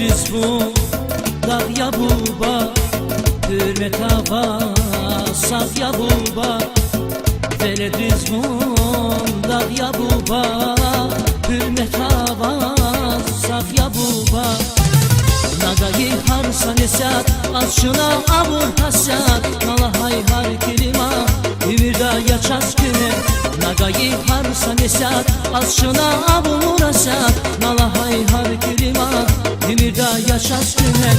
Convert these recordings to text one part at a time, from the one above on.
düz bu dağ ya buba, hürmet hava saf ya buba. Böyle düz bu dağ ya buba, hürmet hava saf ya buba. Nagayı harsa nesat, aşına avur hasat. Nala hayhar kelima, ümirda yaşas güne. Nagayı harsa nesat, aşına avur hasat. Nala hayhar kelima, ümirda yaşas güne.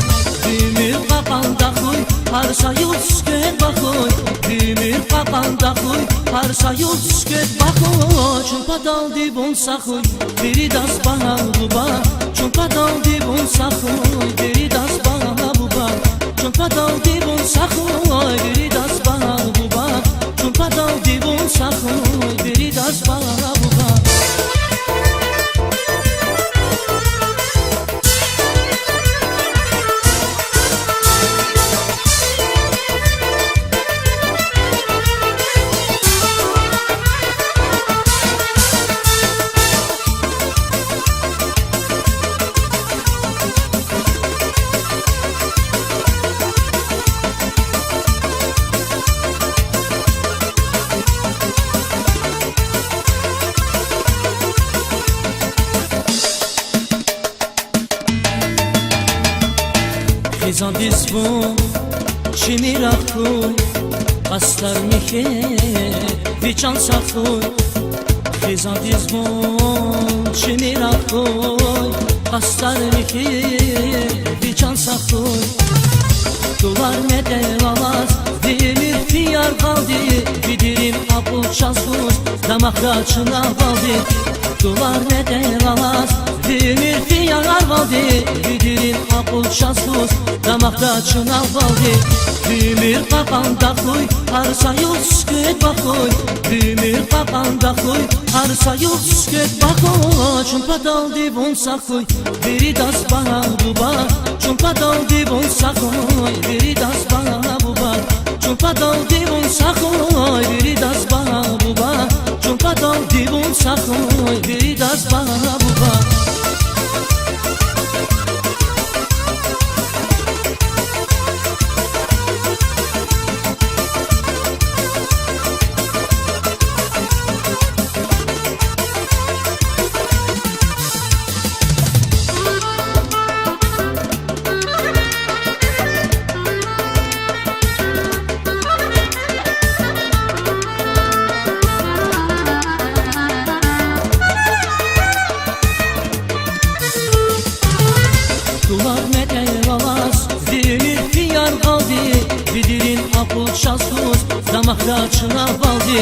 Ümür kapanda huy, harsa yüz göt bakoy. Ümür kapanda huy, harsa yüz göt bakoy. Çumpa dal dibun sakoy, biri das bana buba. Çumpa dal dibun sakoy, biri das bana buba. Çumpa dal dibun sakoy, biri das bana buba. Çumpa dal dibun sakoy, biri das bana buba. Khizan dizbun çimir akkuy, astar mihe viçan sakkuy. Khizan dizbun çimir akkuy, astar mihe viçan sakkuy. Duvar mede valas, demir fiyar kaldı. Bidirim apul çazbuz, damakta çınav kaldı. Duvar mede valas, demir fiyar kaldı. Bidirim apul çazbuz, damakta çınav kaldı. Demir kapanda koy, harsa yüz göt bakoy. Demir kapanda koy, harsa yüz göt bakoy. Çumpa dal dibun sakoy, biri das bana buba. Çumpa dal dibun sakoy, biri das bana buba. Çumpa dal dibun sakoy, biri das bana buba. Çumpa dal dibun sakoy, biri das bana buba. Duvar mede valas, demir fiyar kaldı. Bidirin apul çazbuz, damakta çınav kaldı.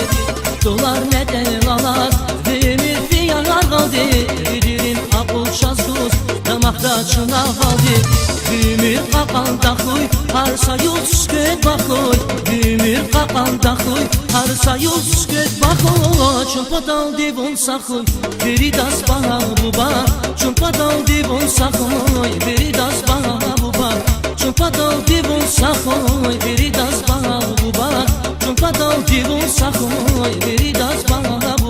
Duvar mede valas, demir fiyar kaldı. Bidirin apul çazbuz, damakta çınav kaldı. Demir kapanda huy, harsa yüz göt bakoy. Demir kapanda huy, harsa yüz göt bakoy. Çumpa dal dibun sakoy, biri das bana buba. Çumpa dal dibun sakoy, biri das bana buba. Çumpa dal dibun sakoy, biri das bana buba. Çumpa dal dibun sakoy, biri das bana buba.